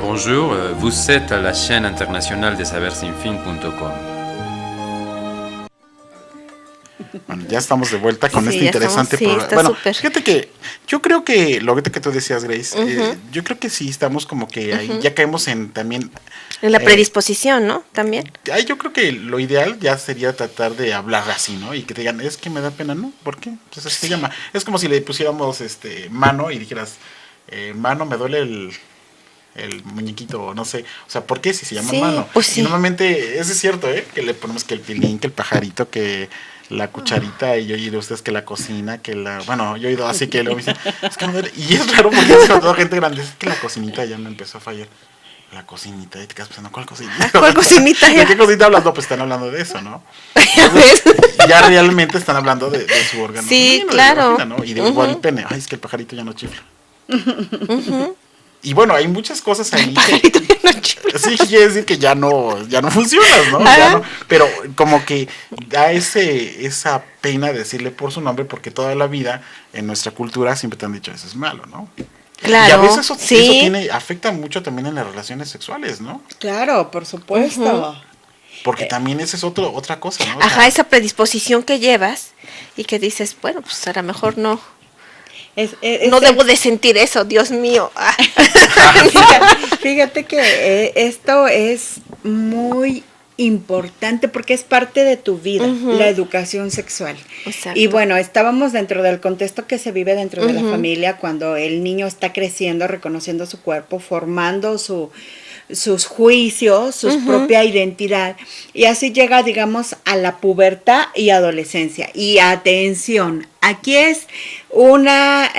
Bonjour, vous êtes à la chaîne internationale de sabersinfin.com. Bueno, ya estamos de vuelta con Sí, este ya interesante estamos, sí, programa. está Bueno, súper. fíjate que yo creo que lo que tú decías, Grace, yo creo que sí estamos como que ahí ya caemos en también. En la predisposición, ¿no? También. Yo creo que lo ideal ya sería tratar de hablar así, ¿no? Y que te digan, es que me da pena, ¿no? ¿Por qué? Pues así se llama. Es como si le pusiéramos mano y dijeras, mano, me duele el muñequito, no sé. O sea, ¿por qué si se llama Sí, mano? pues sí. Y normalmente, eso es cierto, que le ponemos que el pilín, que el pajarito, que la cucharita, y yo he oído ustedes que la cocina, que la... Bueno, yo he oído así que luego me dicen, es que me duele. Y es raro porque es toda gente grande, es que la cocinita ya me empezó a fallar. La cocinita, y te quedas pensando, ¿cuál cocinita? ¿Cuál cocinita? ¿De qué cocinita hablas? No, pues están hablando de eso, ¿no? ¿Ya ves? Ya realmente están hablando de su órgano. Sí, femenino, claro. de la vagina, ¿no? Y de igual el pene. Ay, es que el pajarito ya no chifla. Y bueno, hay muchas cosas ahí que, sí, quiere decir que ya no funcionas, ¿no? Ya no, pero como que da esa pena decirle por su nombre, porque toda la vida en nuestra cultura siempre te han dicho eso es malo, ¿no? Claro, Y a veces eso sí. afecta mucho también en las relaciones sexuales, ¿no? Claro, por supuesto. Porque también esa es otra cosa, ¿no? O Ajá, sea, esa predisposición que llevas y que dices, bueno, pues a lo mejor no debo de sentir eso, Dios mío. Fíjate que esto es muy importante porque es parte de tu vida, la educación sexual. Exacto. Y bueno, estábamos dentro del contexto que se vive dentro de la familia cuando el niño está creciendo, reconociendo su cuerpo, formando sus juicios, su propia identidad. Y así llega, digamos, a la pubertad y adolescencia. Y atención, aquí es una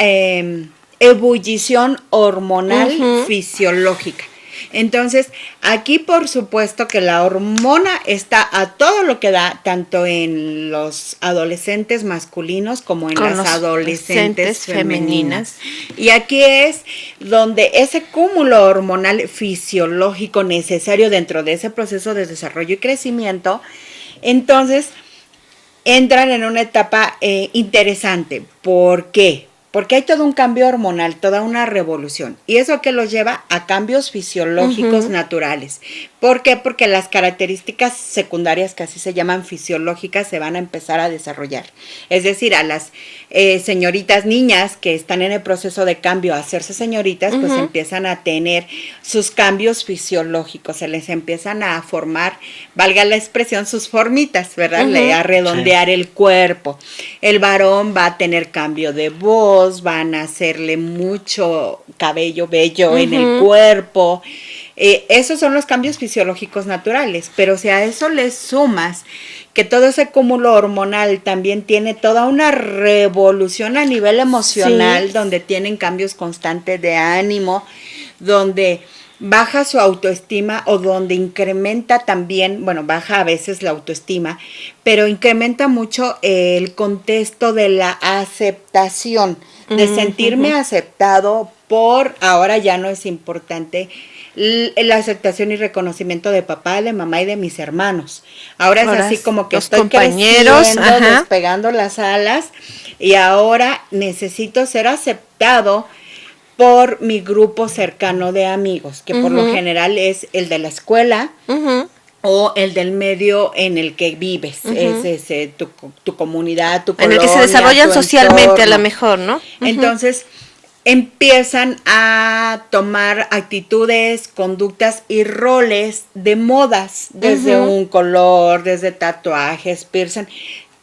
ebullición hormonal fisiológica. Entonces, aquí por supuesto que la hormona está a todo lo que da, tanto en los adolescentes masculinos como en las adolescentes femeninas. Y aquí es donde ese cúmulo hormonal fisiológico necesario dentro de ese proceso de desarrollo y crecimiento, entonces entran en una etapa interesante. ¿Por qué? Porque hay todo un cambio hormonal, toda una revolución. ¿Y eso que los lleva? A cambios fisiológicos naturales. ¿Por qué? Porque las características secundarias, que así se llaman fisiológicas, se van a empezar a desarrollar. Es decir, a las señoritas niñas que están en el proceso de cambio a hacerse señoritas, pues empiezan a tener sus cambios fisiológicos, se les empiezan a formar, valga la expresión, sus formitas, ¿verdad? A redondear el cuerpo. El varón va a tener cambio de voz, van a hacerle mucho cabello bello en el cuerpo. Esos son los cambios fisiológicos naturales, pero si a eso le sumas que todo ese cúmulo hormonal también tiene toda una revolución a nivel emocional, donde tienen cambios constantes de ánimo, donde baja su autoestima o donde incrementa también, bueno, baja a veces la autoestima, pero incrementa mucho el contexto de la aceptación, de sentirme aceptado por, ahora ya no es importante, la aceptación y reconocimiento de papá, de mamá y de mis hermanos. Ahora es así como que los estoy compañeros, creciendo, despegando las alas, y ahora necesito ser aceptado por mi grupo cercano de amigos, que por lo general es el de la escuela o el del medio en el que vives, es tu comunidad, tu colonia, en el que se desarrollan socialmente entorno. A lo mejor, ¿no? Entonces empiezan a tomar actitudes, conductas y roles de modas, desde un color, desde tatuajes, piercing.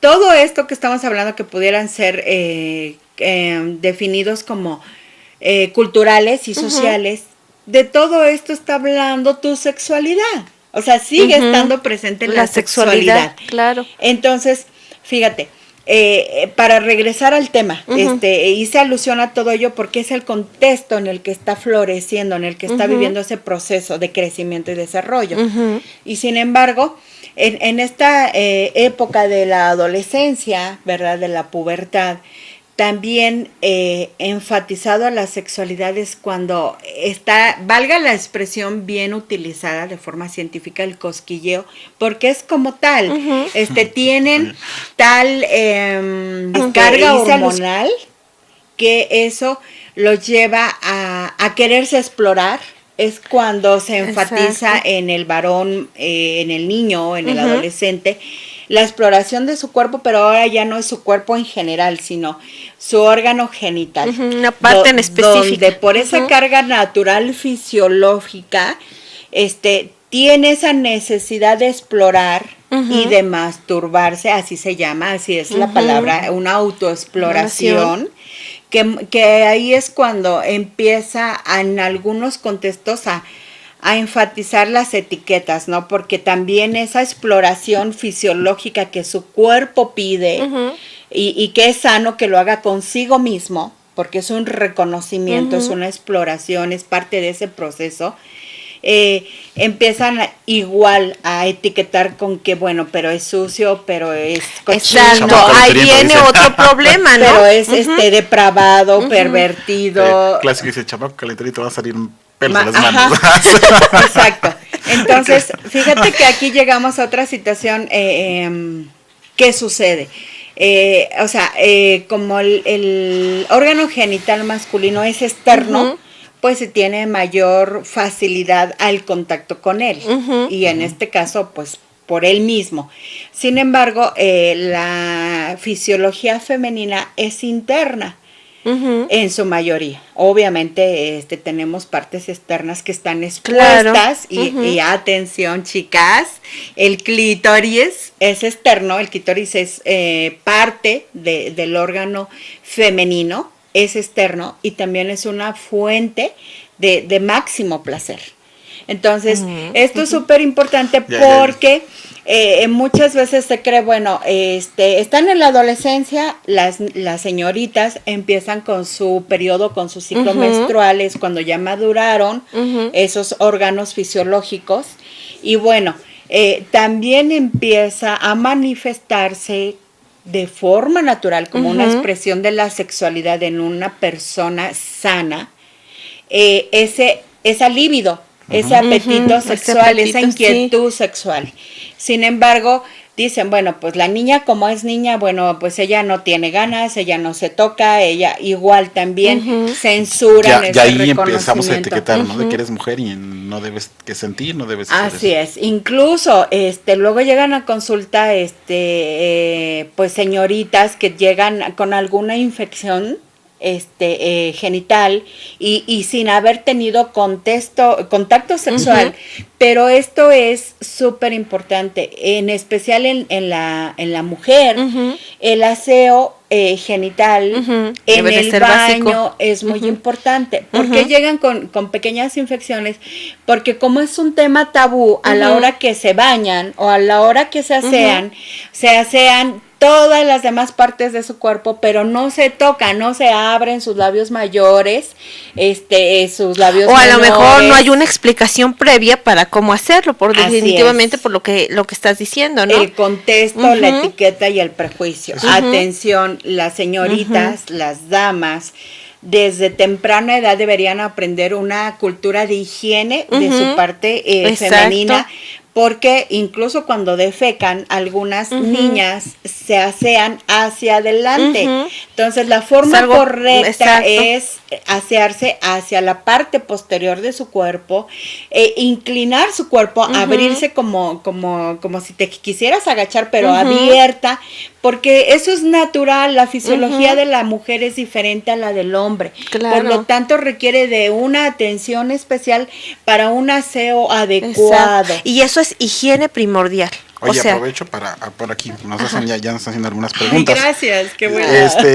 Todo esto que estamos hablando que pudieran ser definidos como culturales y sociales, de todo esto está hablando tu sexualidad. O sea, sigue estando presente la sexualidad. Claro. Entonces, fíjate, para regresar al tema, hice alusión a todo ello porque es el contexto en el que está floreciendo, en el que está viviendo ese proceso de crecimiento y desarrollo. Y sin embargo, en esta época de la adolescencia, ¿verdad?, de la pubertad, también enfatizado a la sexualidad es cuando está, valga la expresión bien utilizada de forma científica, el cosquilleo, porque es como tal, tienen tal carga hormonal que eso los lleva a quererse explorar, es cuando se enfatiza Exacto. en el varón, en el niño, en el adolescente, la exploración de su cuerpo, pero ahora ya no es su cuerpo en general, sino su órgano genital. Una parte en específico. Donde por esa carga natural fisiológica, tiene esa necesidad de explorar y de masturbarse, así se llama, así es la palabra, una autoexploración. Que ahí es cuando empieza en algunos contextos a enfatizar las etiquetas, ¿no? Porque también esa exploración fisiológica que su cuerpo pide y que es sano que lo haga consigo mismo, porque es un reconocimiento, es una exploración, es parte de ese proceso. Empiezan igual a etiquetar con que, bueno, pero es sucio, pero es cochino. Exacto, ahí viene otro problema, ¿no? Pero es depravado, pervertido. Clásico dice, chamaco calentarito, va a salir un pelo de las manos. Exacto. Entonces, fíjate que aquí llegamos a otra situación. ¿Qué sucede? Como el órgano genital masculino es externo, pues se tiene mayor facilidad al contacto con él. Y en este caso, pues por él mismo. Sin embargo, la fisiología femenina es interna. En su mayoría. Obviamente tenemos partes externas que están expuestas. Claro. Y atención, chicas, el clítoris es externo, el clítoris es parte del órgano femenino, es externo y también es una fuente de máximo placer. Entonces, esto es súper importante porque muchas veces se cree, bueno, están en la adolescencia, las señoritas empiezan con su periodo, con su ciclo menstruales, cuando ya maduraron esos órganos fisiológicos. Y bueno, también empieza a manifestarse de forma natural, como una expresión de la sexualidad en una persona sana, esa libido, ese apetito sexual, esa inquietud sexual. Sin embargo, dicen, bueno, pues la niña como es niña, bueno, pues ella no tiene ganas, ella no se toca, ella igual también censuran ese ya ahí reconocimiento. empezamos a etiquetar, ¿no? De que eres mujer y no debes que sentir, no debes hacer Así es. Incluso luego llegan a consulta pues señoritas que llegan con alguna infección genital y sin haber tenido contacto sexual, pero esto es súper importante, en especial en la mujer, el aseo genital en el baño básico. Es muy importante. ¿Por qué llegan con pequeñas infecciones? Porque como es un tema tabú, a la hora que se bañan o a la hora que se asean todas las demás partes de su cuerpo, pero no se tocan, no se abren sus labios mayores, sus labios menores. O a lo mejor no hay una explicación previa para cómo hacerlo, definitivamente por lo que estás diciendo, ¿no? El contexto, la etiqueta y el prejuicio. Atención, las señoritas, las damas, desde temprana edad deberían aprender una cultura de higiene de su parte femenina, porque incluso cuando defecan, algunas niñas se asean hacia adelante. Entonces, la forma correcta es asearse hacia la parte posterior de su cuerpo, inclinar su cuerpo, abrirse como si te quisieras agachar, pero abierta, porque eso es natural. La fisiología de la mujer es diferente a la del hombre. Claro. Por lo tanto, requiere de una atención especial para un aseo adecuado. Exacto. Y eso es higiene primordial. Oye, aprovecho por aquí, ya nos están haciendo algunas preguntas. Ay, gracias, qué bueno.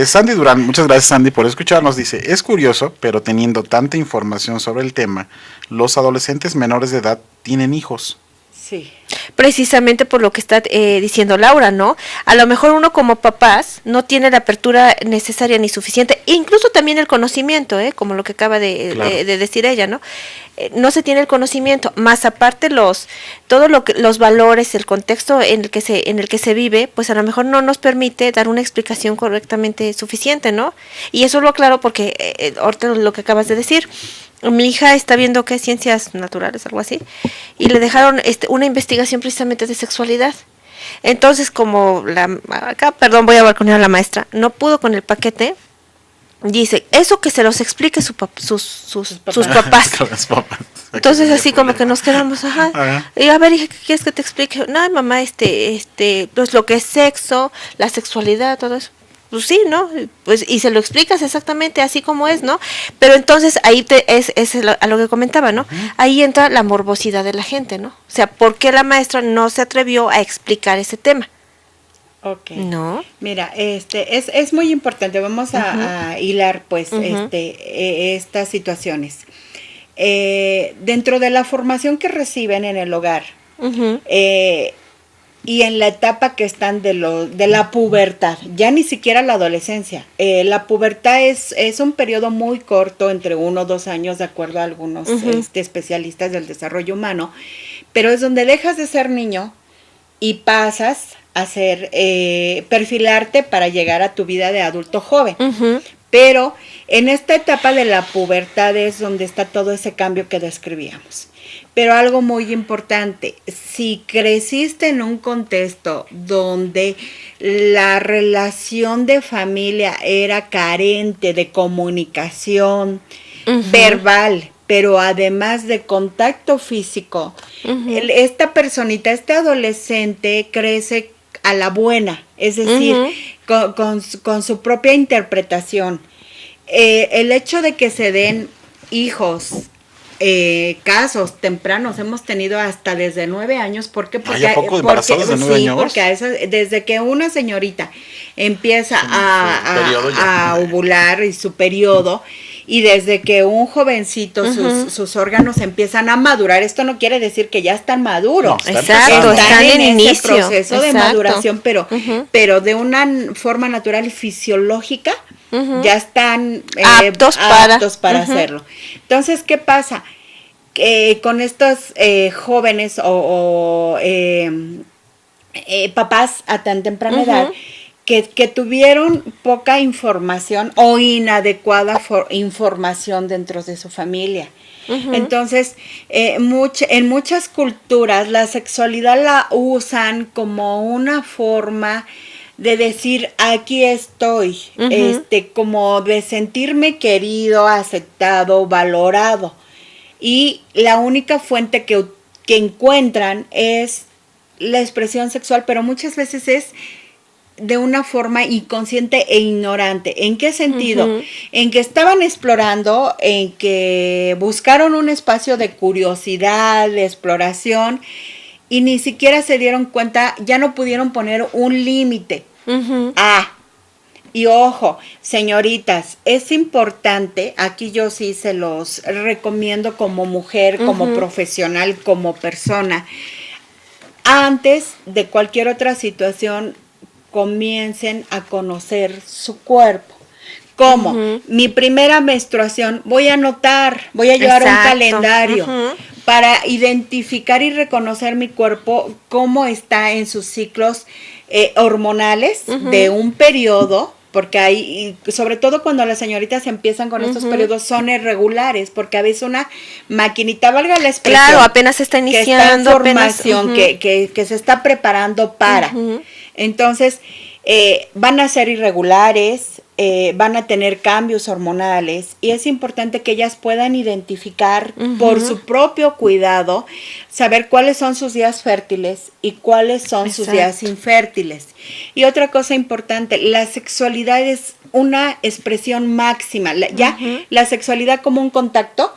Sandy Durán, muchas gracias Sandy por escucharnos, dice, es curioso, pero teniendo tanta información sobre el tema, los adolescentes menores de edad tienen hijos. Sí. Precisamente por lo que está diciendo Laura, ¿no? A lo mejor uno como papás no tiene la apertura necesaria ni suficiente, incluso también el conocimiento, como lo que acaba de decir ella, ¿no? No se tiene el conocimiento, más aparte los valores, el contexto en el que se vive, pues a lo mejor no nos permite dar una explicación correctamente suficiente, ¿no? Y eso lo aclaro porque ahorita lo que acabas de decir. Mi hija está viendo que es ciencias naturales, algo así, y le dejaron una investigación precisamente de sexualidad. Entonces, como voy a balconear a la maestra, no pudo con el paquete, dice, eso que se los explique sus papás. Los papás. Entonces así como que nos quedamos, ajá. Ajá. Y a ver, hija, ¿qué quieres que te explique? No, mamá, pues lo que es sexo, la sexualidad, todo eso. Pues sí, ¿no? Pues y se lo explicas exactamente así como es, ¿no? Pero entonces ahí es a lo que comentaba, ¿no? Ahí entra la morbosidad de la gente, ¿no? O sea, ¿por qué la maestra no se atrevió a explicar ese tema? Ok. No. Mira, es muy importante. Vamos a hilar, pues, estas situaciones. Dentro de la formación que reciben en el hogar, y en la etapa que están de la pubertad, ya ni siquiera la adolescencia. La pubertad es un periodo muy corto, entre 1 o 2 años, de acuerdo a algunos especialistas del desarrollo humano, pero es donde dejas de ser niño y pasas a ser, perfilarte para llegar a tu vida de adulto joven. Pero en esta etapa de la pubertad es donde está todo ese cambio que describíamos. Pero algo muy importante, si creciste en un contexto donde la relación de familia era carente de comunicación verbal, pero además de contacto físico, esta personita, este adolescente crece a la buena, es decir, con su propia interpretación. El hecho de que se den hijos, casos tempranos, hemos tenido hasta desde 9 años. ¿Por qué? Porque, ¿a poco embarazadas de 9 años? Porque desde que una señorita empieza a ovular y su periodo, y desde que un jovencito sus órganos empiezan a madurar, esto no quiere decir que ya están maduros. No, exacto, están en ese inicio, proceso de maduración, pero de una forma natural y fisiológica, ya están aptos para hacerlo. Entonces, ¿qué pasa? Con estos jóvenes o papás a tan temprana edad, que tuvieron poca información o inadecuada información dentro de su familia. Entonces, en muchas culturas la sexualidad la usan como una forma de decir, aquí estoy, como de sentirme querido, aceptado, valorado. Y la única fuente que encuentran es la expresión sexual, pero muchas veces es de una forma inconsciente e ignorante. ¿En qué sentido? En que estaban explorando, en que buscaron un espacio de curiosidad, de exploración, y ni siquiera se dieron cuenta, ya no pudieron poner un límite. Y ojo, señoritas, es importante, aquí yo sí se los recomiendo como mujer, como profesional, como persona, antes de cualquier otra situación, comiencen a conocer su cuerpo. ¿Cómo? Mi primera menstruación, voy a llevar un calendario para identificar y reconocer mi cuerpo, cómo está en sus ciclos hormonales de un periodo, porque hay, sobre todo cuando las señoritas empiezan con estos periodos, son irregulares, porque a veces una maquinita, valga la expresión, claro, apenas está iniciando, que está en formación, que se está preparando para. Entonces, van a ser irregulares, van a tener cambios hormonales, y es importante que ellas puedan identificar por su propio cuidado, saber cuáles son sus días fértiles y cuáles son sus días infértiles. Y otra cosa importante, la sexualidad es una expresión máxima. La sexualidad como un contacto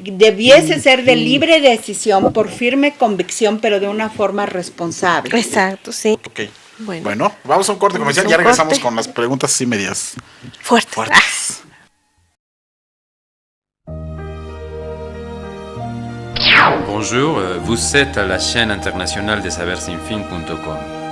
debiese ser de libre decisión, por firme convicción, pero de una forma responsable. Exacto, sí. Ok. Bueno, vamos a un corte comercial y ya regresamos con las preguntas así medias fuertes. Bonjour, vous êtes à la chaîne internationale des sabersinfin.com.